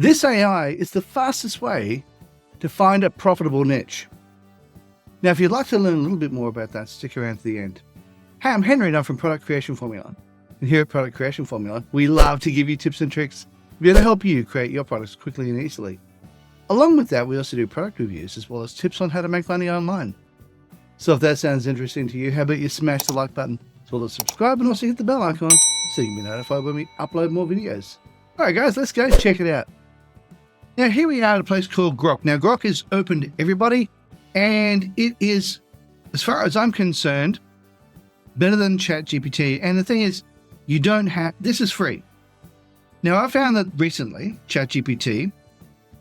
This AI is the fastest way to find a profitable niche. Now, if you'd like to learn a little bit more about that, stick around to the end. Hey, I'm Henry and I'm from Product Creation Formula. And here at Product Creation Formula, we love to give you tips and tricks to help you create your products quickly and easily. Along with that, we also do product reviews as well as tips on how to make money online. So if that sounds interesting to you, how about you smash the like button, as well as subscribe, and also hit the bell icon so you can be notified when we upload more videos. Alright guys, let's go check it out. Now here we are at a place called Grok. Now Grok is open to everybody, and it is, as far as I'm concerned, better than ChatGPT. And the thing is, you don't have, this is free. Now I found that recently ChatGPT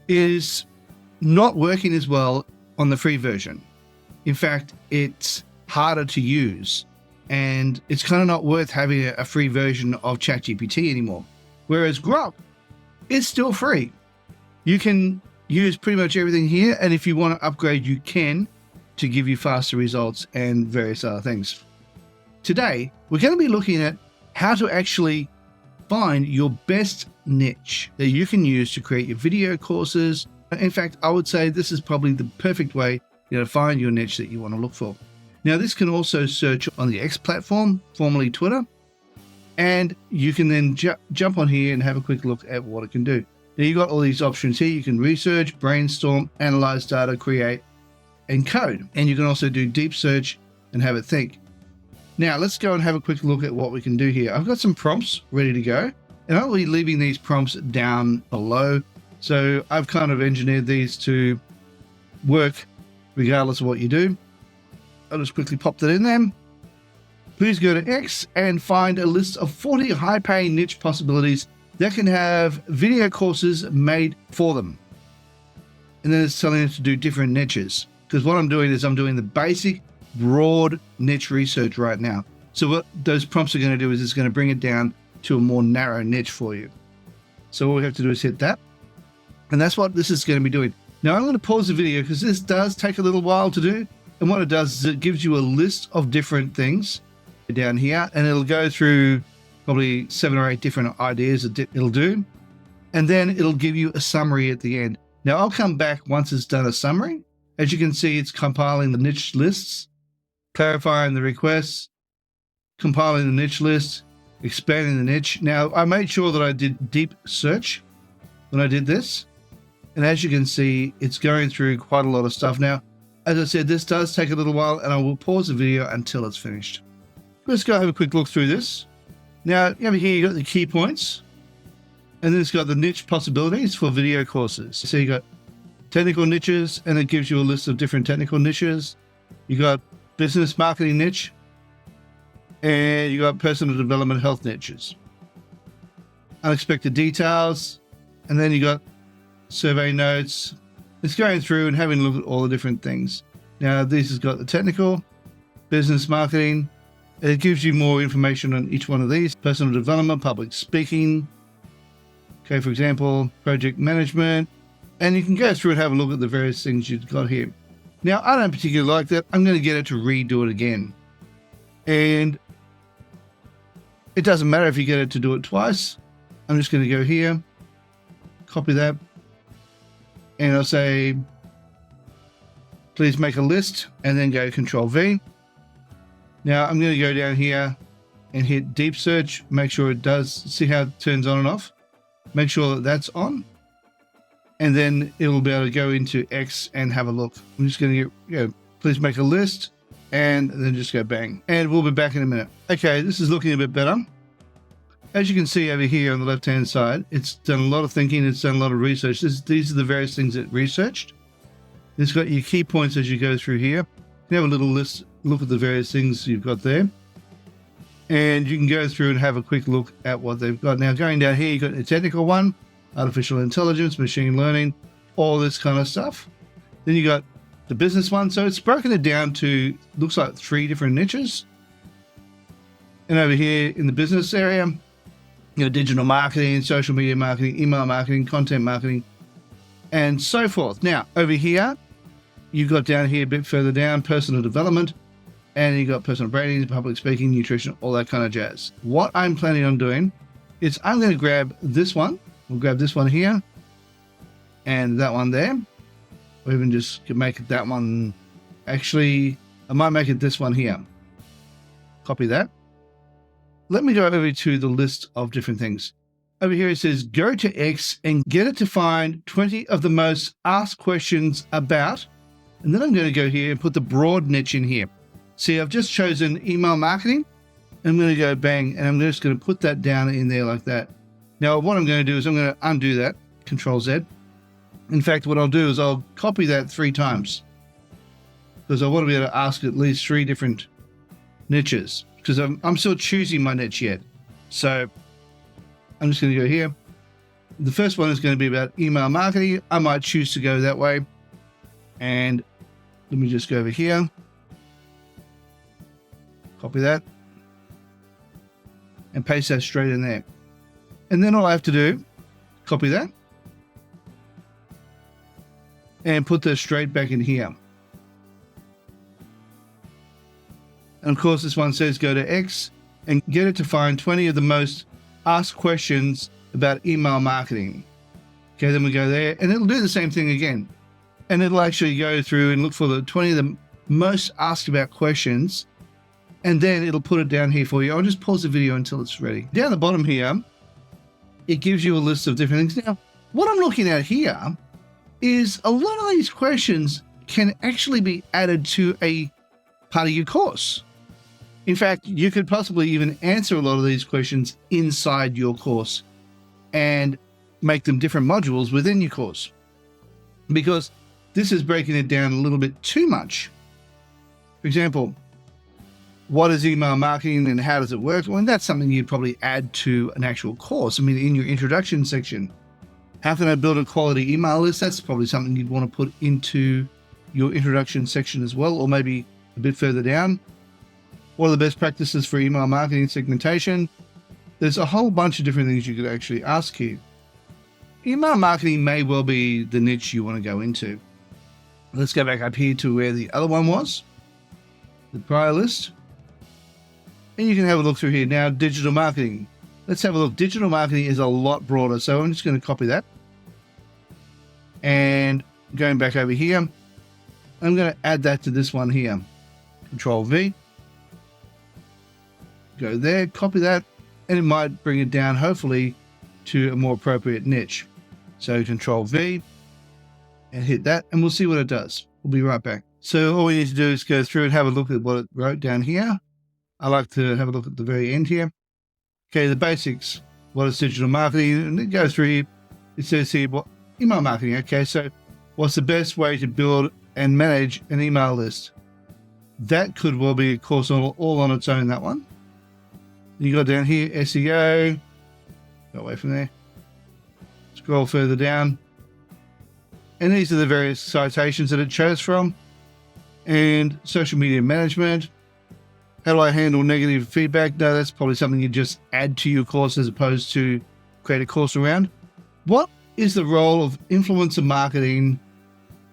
is not working as well on the free version. In fact, it's harder to use, and it's kind of not worth having a free version of ChatGPT anymore. Whereas Grok is still free. You can use pretty much everything here, and if you want to upgrade, you can, to give you faster results and various other things. Today, we're going to be looking at how to actually find your best niche that you can use to create your video courses. In fact, I would say this is probably the perfect way to find your niche that you want to look for. Now, this can also search on the X platform, formerly Twitter, and you can then jump on here and have a quick look at what it can do. Now, you've got all these options here. You can research, brainstorm, analyze data, create, and code. And you can also do deep search and have it think. Now, let's go and have a quick look at what we can do here. I've got some prompts ready to go, and I'll be leaving these prompts down below. So I've kind of engineered these to work regardless of what you do. I'll just quickly pop that in there. Please go to X and find a list of 40 high-paying niche possibilities that can have video courses made for them. And then it's telling us to do different niches. Because what I'm doing is I'm doing the basic, broad niche research right now. So what those prompts are going to do is it's going to bring it down to a more narrow niche for you. So all we have to do is hit that. And that's what this is going to be doing. Now I'm going to pause the video because this does take a little while to do. And what it does is it gives you a list of different things down here, and it'll go through probably 7 or 8 different ideas that it'll do. And then it'll give you a summary at the end. Now I'll come back once it's done a summary. As you can see, it's compiling the niche lists, clarifying the requests, compiling the niche list, expanding the niche. Now I made sure that I did deep search when I did this. And as you can see, it's going through quite a lot of stuff. Now, as I said, this does take a little while, and I will pause the video until it's finished. Let's go have a quick look through this. Now, over here, you've got the key points, and then it's got the niche possibilities for video courses. So you got technical niches, and it gives you a list of different technical niches. You got business marketing niche, and you got personal development health niches. Unexpected details, and then you got survey notes. It's going through and having a look at all the different things. Now, this has got the technical, business marketing. It gives you more information on each one of these. Personal development, public speaking. Okay, for example, project management. And you can go through and have a look at the various things you've got here. Now, I don't particularly like that. I'm going to get it to redo it again. And it doesn't matter if you get it to do it twice. I'm just going to go here, copy that, and I'll say, please make a list, and then go Control V. Now I'm going to go down here and hit deep search, make sure it does, see how it turns on and off. Make sure that that's on, and then it'll be able to go into X and have a look. I'm just going to get, please make a list, and then just go bang. And we'll be back in a minute. Okay, this is looking a bit better. As you can see over here on the left-hand side, it's done a lot of thinking, it's done a lot of research. These are the various things it researched. It's got your key points as you go through here. You have a little list, look at the various things you've got there. And you can go through and have a quick look at what they've got. Now, going down here, you've got the technical one, artificial intelligence, machine learning, all this kind of stuff. Then you got the business one. So it's broken it down to, looks like 3 different niches. And over here in the business area, digital marketing, social media marketing, email marketing, content marketing, and so forth. Now, over here, you've got down here a bit further down, personal development, and you've got personal branding, public speaking, nutrition, all that kind of jazz. What I'm planning on doing is I'm going to grab this one. We'll grab this one here, and that one there. Or even just make it that one. Actually, I might make it this one here. Copy that. Let me go over to the list of different things. Over here it says go to X and get it to find 20 of the most asked questions about, and then I'm going to go here and put the broad niche in here. See, I've just chosen email marketing. I'm going to go bang, and I'm just going to put that down in there like that. Now what I'm going to do is I'm going to undo that, Control Z. In fact, what I'll do is I'll copy that 3 times because I want to be able to ask at least 3 different niches because I'm still choosing my niche yet. So I'm just going to go here. The first one is going to be about email marketing. I might choose to go that way. And let me just go over here. Copy that. And paste that straight in there. And then all I have to do, copy that. And put this straight back in here. And of course, this one says go to X and get it to find 20 of the most asked questions about email marketing. Okay, then we go there and it'll do the same thing again. And it'll actually go through and look for the 20 of the most asked about questions. And then it'll put it down here for you. I'll just pause the video until it's ready. Down the bottom here, it gives you a list of different things. Now, what I'm looking at here is a lot of these questions can actually be added to a part of your course. In fact, you could possibly even answer a lot of these questions inside your course and make them different modules within your course, because this is breaking it down a little bit too much. For example, what is email marketing and how does it work? Well, that's something you'd probably add to an actual course. I mean, in your introduction section, how can I build a quality email list? That's probably something you'd want to put into your introduction section as well, or maybe a bit further down. What are the best practices for email marketing segmentation? There's a whole bunch of different things you could actually ask here. Email marketing may well be the niche you want to go into. Let's go back up here to where the other one was, the prior list. And you can have a look through here. Now, digital marketing. Let's have a look. Digital marketing is a lot broader. So I'm just going to copy that. And going back over here, I'm going to add that to this one here. Control V. Go there, copy that, and it might bring it down, hopefully, to a more appropriate niche. So Control V and hit that, and we'll see what it does. We'll be right back. So all we need to do is go through and have a look at what it wrote down here. I like to have a look at the very end here. Okay, the basics. What is digital marketing? And it goes through here. It says here, what email marketing. Okay, so what's the best way to build and manage an email list? That could well be a course all on its own, that one. You got down here, SEO. Go away from there. Scroll further down. And these are the various citations that it chose from. And social media management. How do I handle negative feedback? No, that's probably something you just add to your course as opposed to create a course around. What is the role of influencer marketing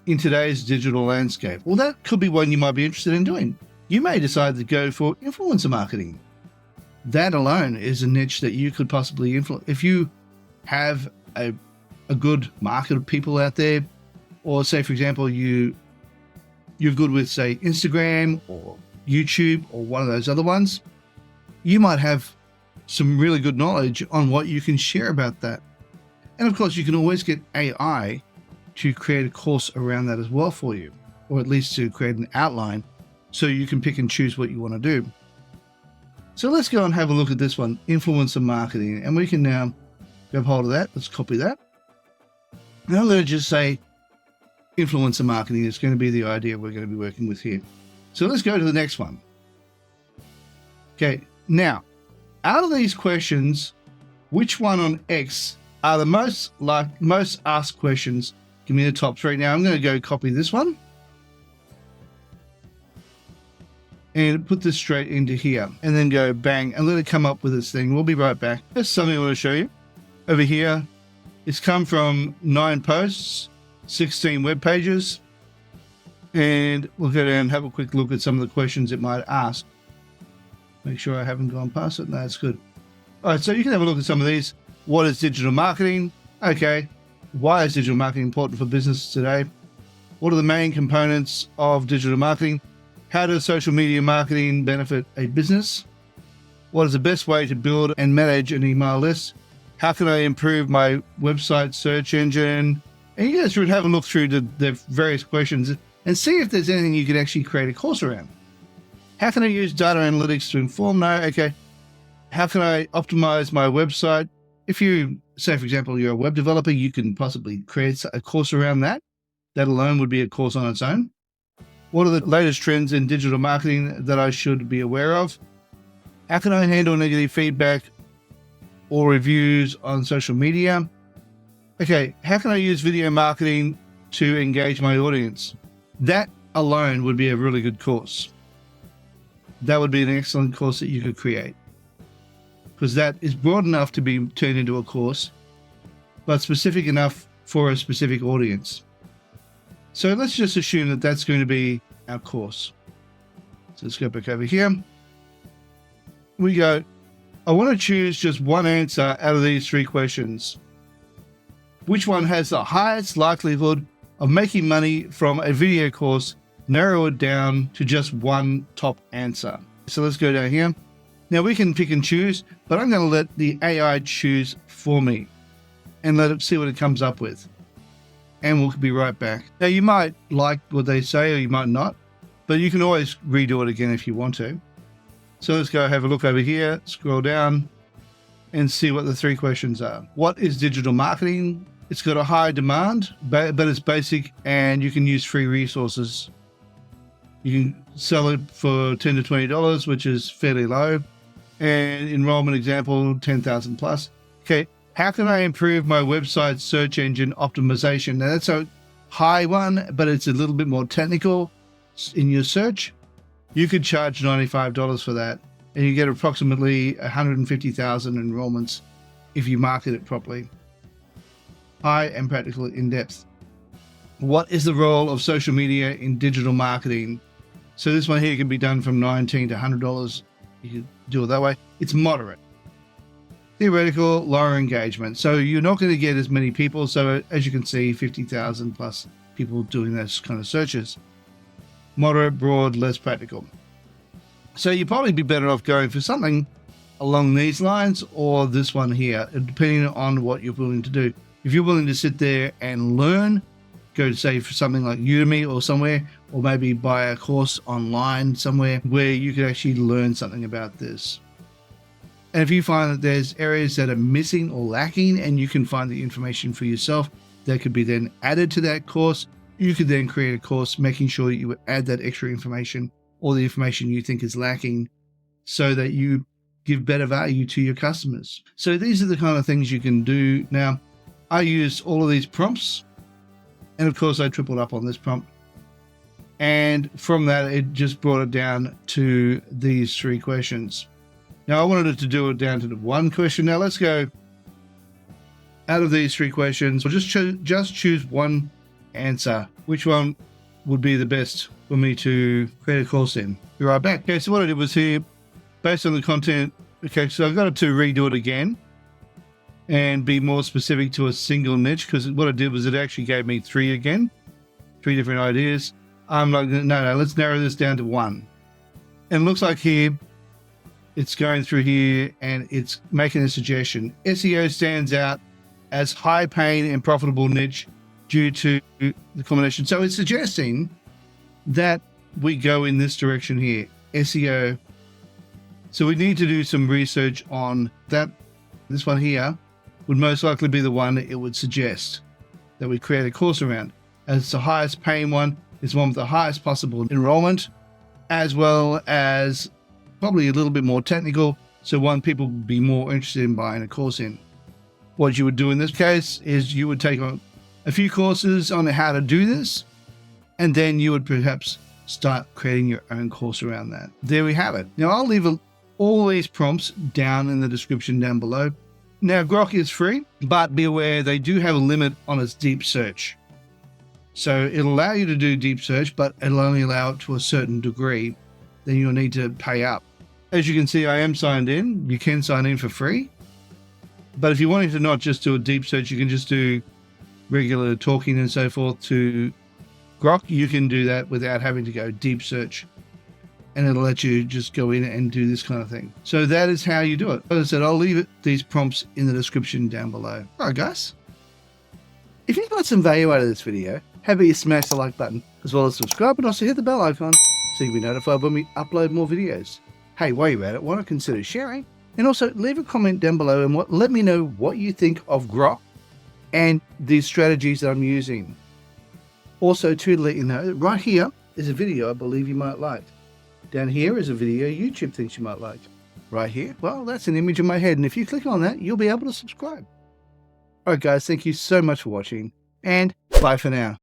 in today's digital landscape? Well, that could be one you might be interested in doing. You may decide to go for influencer marketing. That alone is a niche that you could possibly influence. If you have a good market of people out there, or say, for example, you're good with, say, Instagram or YouTube or one of those other ones, you might have some really good knowledge on what you can share about that. And of course, you can always get AI to create a course around that as well for you, or at least to create an outline so you can pick and choose what you want to do. So let's go and have a look at this one, influencer marketing, and we can now grab hold of that. Let's copy that. Now I'm going to just say influencer marketing is going to be the idea we're going to be working with here. So let's go to the next one. Okay, now, out of these questions, which one on X are the most asked questions? Give me the top 3. Now I'm going to go copy this one and put this straight into here, and then go bang and let it come up with this thing. We'll be right back. There's something I want to show you. Over here, it's come from 9 posts, 16 web pages, and we'll go down and have a quick look at some of the questions it might ask. Make sure I haven't gone past it. No, that's good. All right, so you can have a look at some of these. What is digital marketing? Okay, Why is digital marketing important for business today? What are the main components of digital marketing? How does social media marketing benefit a business? What is the best way to build and manage an email list? How can I improve my website search engine? And you guys should have a look through the various questions and see if there's anything you can actually create a course around. How can I use data analytics to inform? No, okay. How can I optimize my website? If you say, for example, you're a web developer, you can possibly create a course around that. That alone would be a course on its own. What are the latest trends in digital marketing that I should be aware of? How can I handle negative feedback or reviews on social media? Okay, how can I use video marketing to engage my audience? That alone would be a really good course. That would be an excellent course that you could create, because that is broad enough to be turned into a course, but specific enough for a specific audience. So let's just assume that that's going to be our course. So let's go back over here. We go, I want to choose just one answer out of these three questions. Which one has the highest likelihood of making money from a video course? Narrow it down to just one top answer. So let's go down here. Now we can pick and choose, but I'm going to let the AI choose for me and let it see what it comes up with. And we'll be right back. Now you might like what they say or you might not, but you can always redo it again if you want to. So let's go have a look over here, scroll down and see what the three questions are. What is digital marketing? It's got a high demand, but it's basic and you can use free resources. You can sell it for $10 to $20, which is fairly low. And enrollment example, 10,000 plus. Okay, how can I improve my website search engine optimization? Now that's a high one, but it's a little bit more technical in your search. You could charge $95 for that, and you get approximately 150,000 enrollments if you market it properly. High and practical in depth. What is the role of social media in digital marketing? So this one here can be done from $19 to $100. You can do it that way. It's moderate. Theoretical, lower engagement. So you're not going to get as many people. So as you can see, 50,000 plus people doing those kind of searches. Moderate, broad, less practical. So you'd probably be better off going for something along these lines or this one here, depending on what you're willing to do. If you're willing to sit there and learn, go to say for something like Udemy or somewhere, or maybe buy a course online somewhere where you could actually learn something about this. And if you find that there's areas that are missing or lacking and you can find the information for yourself that could be then added to that course, you could then create a course making sure that you would add that extra information or the information you think is lacking so that you give better value to your customers. So these are the kind of things you can do. Now, I used all of these prompts, and of course I tripled up on this prompt. And from that, it just brought it down to these three questions. Now I wanted it to do it down to the one question. Now let's go out of these three questions. We'll just choose one answer. Which one would be the best for me to create a course in? Be right back. Okay, so what I did was here, based on the content. Okay, so I've got to redo it again and be more specific to a single niche, because what I did was it actually gave me three different ideas. I'm like, no, let's narrow this down to one. And it looks like here, it's going through here and it's making a suggestion. SEO stands out as high paying and profitable niche due to the combination. So it's suggesting that we go in this direction here, SEO. So we need to do some research on that. This one here would most likely be the one that it would suggest that we create a course around. As it's the highest paying one, it's one with the highest possible enrollment, as well as probably a little bit more technical. So one people would be more interested in buying a course in. What you would do in this case is you would take on a few courses on how to do this, and then you would perhaps start creating your own course around that. There we have it. Now I'll leave all these prompts down in the description down below. Now Grok is free, but be aware they do have a limit on its deep search. So it'll allow you to do deep search, but it'll only allow it to a certain degree. Then you'll need to pay up. As you can see, I am signed in. You can sign in for free. But if you're wanting to not just do a deep search, you can just do regular talking and so forth to Grok, you can do that without having to go deep search, and it'll let you just go in and do this kind of thing. So that is how you do it. As I said, I'll leave these prompts in the description down below. All right, guys. If you got some value out of this video, how about you smash the like button, as well as subscribe, and also hit the bell icon so you'll be notified when we upload more videos. Hey, while you're at it, why not consider sharing? And also leave a comment down below and let me know what you think of Grok and these strategies that I'm using. Also, to let you know, right here is a video I believe you might like. Down here is a video YouTube thinks you might like. Right here, well, that's an image of my head, and if you click on that, you'll be able to subscribe. Alright guys, thank you so much for watching, and bye for now.